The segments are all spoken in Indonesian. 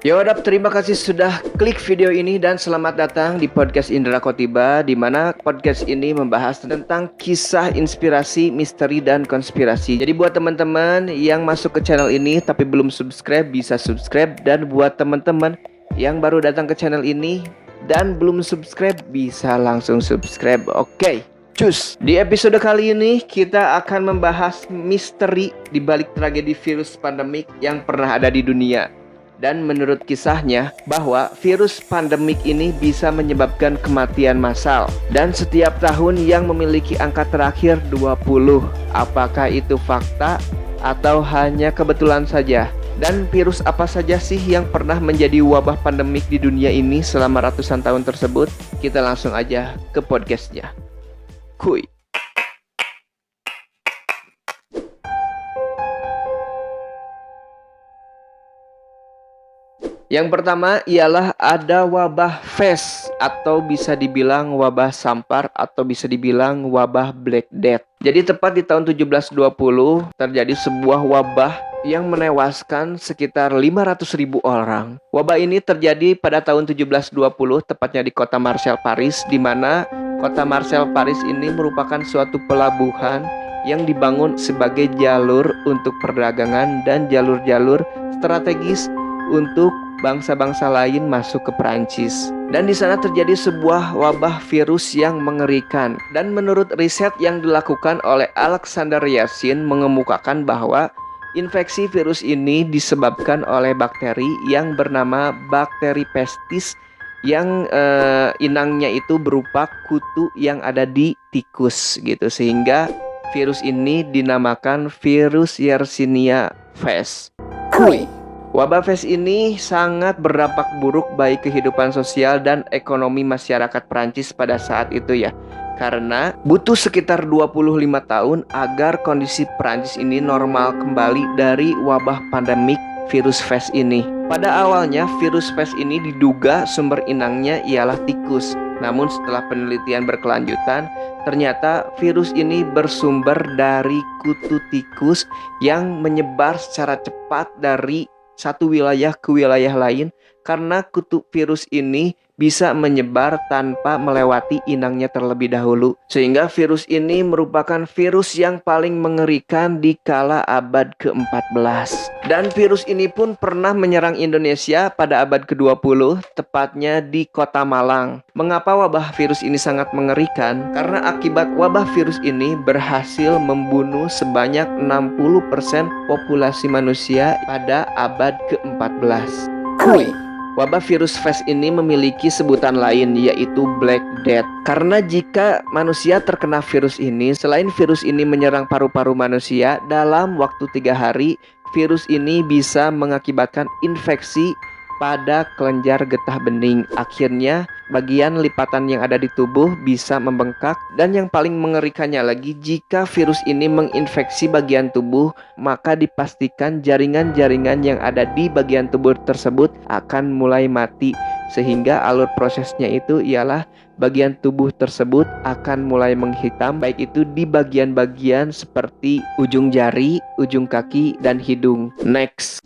Yo, Dap, terima kasih sudah klik video ini dan selamat datang di podcast Indra Khotiba, di mana podcast ini membahas tentang kisah inspirasi, misteri, dan konspirasi. Jadi buat teman-teman yang masuk ke channel ini tapi belum subscribe, bisa subscribe. Dan buat teman-teman yang baru datang ke channel ini dan belum subscribe, bisa langsung subscribe. Oke, cus. Di episode kali ini kita akan membahas misteri di balik tragedi virus pandemik yang pernah ada di dunia. Dan menurut kisahnya bahwa virus pandemik ini bisa menyebabkan kematian massal. Dan setiap tahun yang memiliki angka terakhir 20. Apakah itu fakta atau hanya kebetulan saja? Dan virus apa saja sih yang pernah menjadi wabah pandemik di dunia ini selama ratusan tahun tersebut? Kita langsung aja ke podcastnya. Kuy. Yang pertama ialah ada wabah FES atau bisa dibilang wabah sampar atau bisa dibilang wabah Black Death. Jadi tepat di tahun 1720 terjadi sebuah wabah yang menewaskan sekitar 500.000 orang. Wabah ini terjadi pada tahun 1720 tepatnya di kota Marseille, Paris, di mana kota Marseille, Paris ini merupakan suatu pelabuhan yang dibangun sebagai jalur untuk perdagangan dan jalur-jalur strategis untuk bangsa-bangsa lain masuk ke Perancis. Dan di sana terjadi sebuah wabah virus yang mengerikan. Dan menurut riset yang dilakukan oleh Alexander Yasin mengemukakan bahwa infeksi virus ini disebabkan oleh bakteri yang bernama bakteri pestis yang inangnya itu berupa kutu yang ada di tikus gitu, sehingga virus ini dinamakan virus Yersinia Pestis. Wabah FES ini sangat berdampak buruk bagi kehidupan sosial dan ekonomi masyarakat Prancis pada saat itu ya. Karena butuh sekitar 25 tahun agar kondisi Prancis ini normal kembali dari wabah pandemik virus FES ini. Pada awalnya virus FES ini diduga sumber inangnya ialah tikus. Namun setelah penelitian berkelanjutan, ternyata virus ini bersumber dari kutu tikus yang menyebar secara cepat dari satu wilayah ke wilayah lain karena kutu virus ini bisa menyebar tanpa melewati inangnya terlebih dahulu. Sehingga virus ini merupakan virus yang paling mengerikan di kala abad ke-14. Dan virus ini pun pernah menyerang Indonesia pada abad ke-20, tepatnya di Kota Malang. Mengapa wabah virus ini sangat mengerikan? Karena akibat wabah virus ini berhasil membunuh sebanyak 60% populasi manusia pada abad ke-14. Wabah virus FES ini memiliki sebutan lain, yaitu Black Death. Karena jika manusia terkena virus ini, selain virus ini menyerang paru-paru manusia, dalam waktu 3 hari, virus ini bisa mengakibatkan infeksi pada kelenjar getah bening. Akhirnya bagian lipatan yang ada di tubuh bisa membengkak. Dan yang paling mengerikannya lagi, jika virus ini menginfeksi bagian tubuh, maka dipastikan jaringan-jaringan yang ada di bagian tubuh tersebut akan mulai mati. Sehingga alur prosesnya itu ialah bagian tubuh tersebut akan mulai menghitam, baik itu di bagian-bagian seperti ujung jari, ujung kaki, dan hidung. Next.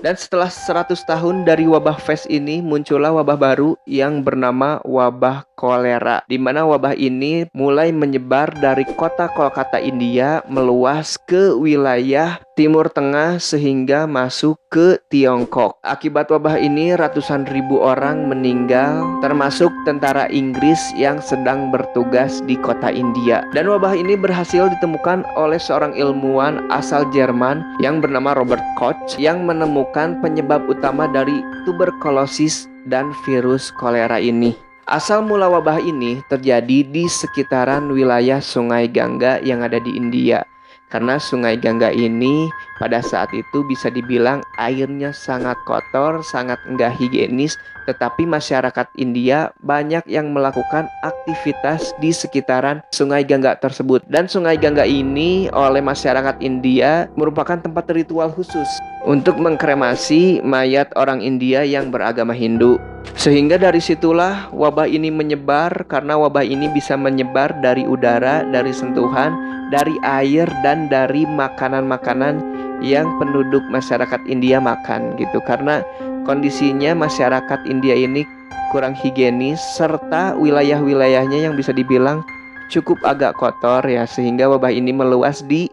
Dan setelah 100 tahun dari wabah FES ini, muncullah wabah baru yang bernama wabah kolera, di mana wabah ini mulai menyebar dari kota Kolkata, India, meluas ke wilayah Timur Tengah sehingga masuk ke Tiongkok. Akibat wabah ini ratusan ribu orang meninggal, termasuk tentara Inggris yang sedang bertugas di kota India. Dan wabah ini berhasil ditemukan oleh seorang ilmuwan asal Jerman yang bernama Robert Koch, yang menemukan penyebab utama dari tuberkulosis dan virus kolera ini. Asal mula wabah ini terjadi di sekitaran wilayah Sungai Gangga yang ada di India. Karena Sungai Gangga ini pada saat itu bisa dibilang airnya sangat kotor, sangat enggak higienis. Tetapi masyarakat India banyak yang melakukan aktivitas di sekitaran Sungai Gangga tersebut. Dan Sungai Gangga ini oleh masyarakat India merupakan tempat ritual khusus, untuk mengkremasi mayat orang India yang beragama Hindu. Sehingga dari situlah wabah ini menyebar, karena wabah ini bisa menyebar dari udara, dari sentuhan, dari air, dan dari makanan-makanan yang penduduk masyarakat India makan gitu. Karena kondisinya masyarakat India ini kurang higienis, serta wilayah-wilayahnya yang bisa dibilang cukup agak kotor ya, sehingga wabah ini meluas di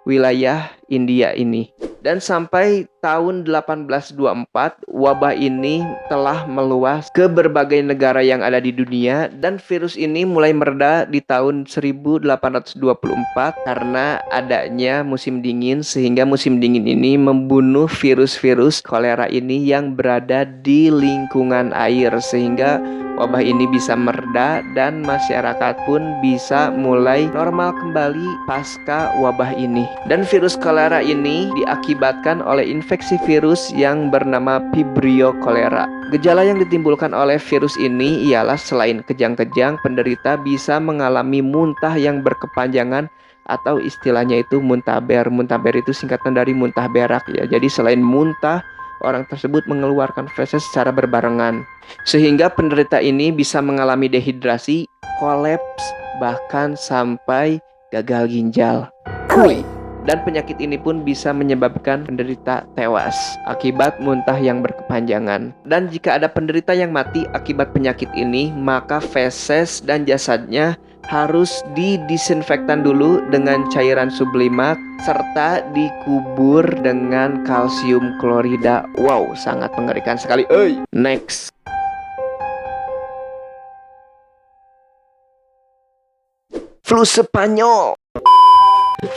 wilayah India ini. Dan sampai tahun 1824, wabah ini telah meluas ke berbagai negara yang ada di dunia, dan virus ini mulai mereda di tahun 1824 karena adanya musim dingin, sehingga musim dingin ini membunuh virus-virus kolera ini yang berada di lingkungan air, sehingga wabah ini bisa mereda dan masyarakat pun bisa mulai normal kembali pasca wabah ini. Dan virus kolera ini diakibatkan oleh infeksi virus yang bernama Vibrio cholera. Gejala yang ditimbulkan oleh virus ini ialah selain kejang-kejang, penderita bisa mengalami muntah yang berkepanjangan atau istilahnya itu muntaber. Muntaber itu singkatan dari muntah berak ya. Jadi selain muntah, orang tersebut mengeluarkan feses secara berbarengan, sehingga penderita ini bisa mengalami dehidrasi, kolaps, bahkan sampai gagal ginjal. Dan penyakit ini pun bisa menyebabkan penderita tewas akibat muntah yang berkepanjangan. Dan jika ada penderita yang mati akibat penyakit ini, maka feses dan jasadnya harus didisinfektan dulu dengan cairan sublimat serta dikubur dengan kalsium klorida. Wow, sangat mengerikan sekali. Next. Flu Spanyol.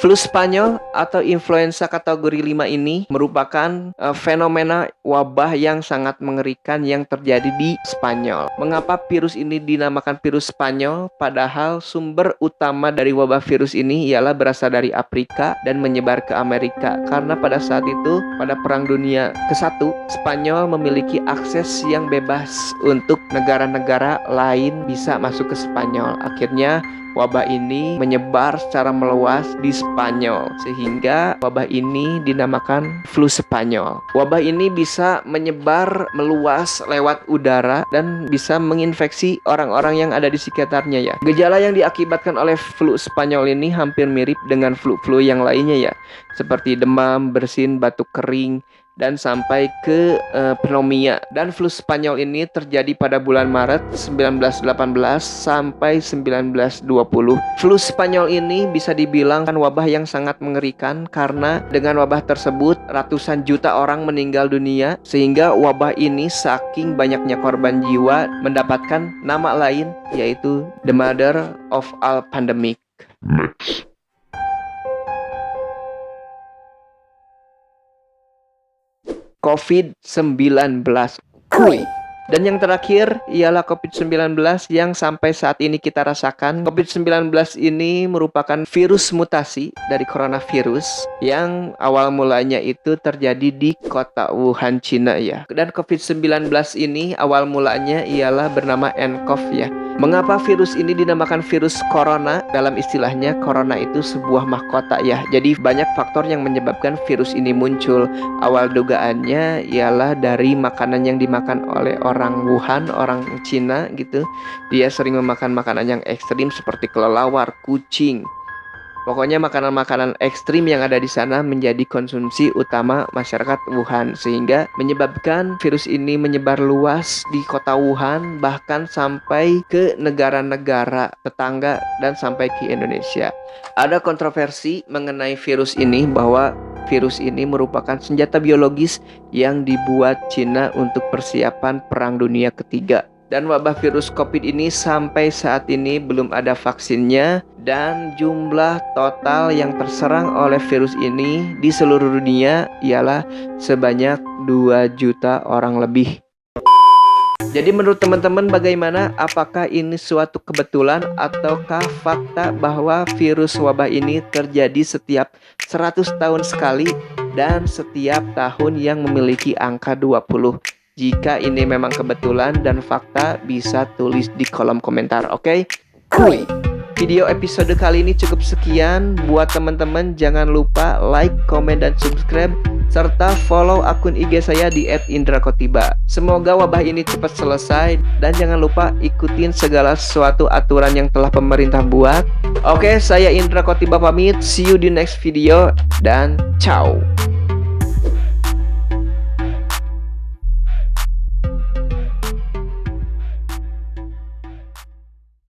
Flu Spanyol atau influenza kategori 5 ini merupakan fenomena wabah yang sangat mengerikan yang terjadi di Spanyol. Mengapa virus ini dinamakan virus Spanyol? Padahal sumber utama dari wabah virus ini ialah berasal dari Afrika dan menyebar ke Amerika. Karena pada saat itu, pada Perang Dunia ke-1, Spanyol memiliki akses yang bebas untuk negara-negara lain bisa masuk ke Spanyol. Akhirnya wabah ini menyebar secara meluas di Spanyol, sehingga wabah ini dinamakan flu Spanyol. Wabah ini bisa menyebar meluas lewat udara dan bisa menginfeksi orang-orang yang ada di sekitarnya ya. Gejala yang diakibatkan oleh flu Spanyol ini hampir mirip dengan flu-flu yang lainnya ya, seperti demam, bersin, batuk kering, dan sampai ke pneumonia. Dan flu Spanyol ini terjadi pada bulan Maret 1918 sampai 1920. Flu Spanyol ini bisa dibilang wabah yang sangat mengerikan, karena dengan wabah tersebut ratusan juta orang meninggal dunia, sehingga wabah ini saking banyaknya korban jiwa mendapatkan nama lain, yaitu the mother of all pandemic. COVID-19. Dan yang terakhir ialah COVID-19 yang sampai saat ini kita rasakan. COVID-19 ini merupakan virus mutasi dari coronavirus yang awal mulanya itu terjadi di kota Wuhan, Cina ya. Dan COVID-19 ini awal mulanya ialah bernama nCoV ya. Mengapa virus ini dinamakan virus corona? Dalam istilahnya, corona itu sebuah mahkota ya. Jadi banyak faktor yang menyebabkan virus ini muncul. Awal dugaannya ialah dari makanan yang dimakan oleh orang Wuhan, orang Cina gitu. Dia sering memakan makanan yang ekstrim seperti kelelawar, kucing. Pokoknya makanan-makanan ekstrim yang ada di sana menjadi konsumsi utama masyarakat Wuhan, sehingga menyebabkan virus ini menyebar luas di kota Wuhan, bahkan sampai ke negara-negara tetangga dan sampai ke Indonesia. Ada kontroversi mengenai virus ini, bahwa virus ini merupakan senjata biologis yang dibuat Cina untuk persiapan Perang Dunia Ketiga. Dan wabah virus COVID ini sampai saat ini belum ada vaksinnya, dan jumlah total yang terserang oleh virus ini di seluruh dunia ialah sebanyak 2 juta orang lebih. Jadi menurut teman-teman bagaimana? Apakah ini suatu kebetulan ataukah fakta bahwa virus wabah ini terjadi setiap 100 tahun sekali dan setiap tahun yang memiliki angka 20? Jika ini memang kebetulan dan fakta, bisa tulis di kolom komentar, oke? Video episode kali ini cukup sekian. Buat teman-teman jangan lupa like, komen, dan subscribe serta follow akun IG saya di @indrakotiba. Semoga wabah ini cepat selesai dan jangan lupa ikutin segala sesuatu aturan yang telah pemerintah buat. Oke, saya Indra Kotiba pamit. See you di next video dan ciao.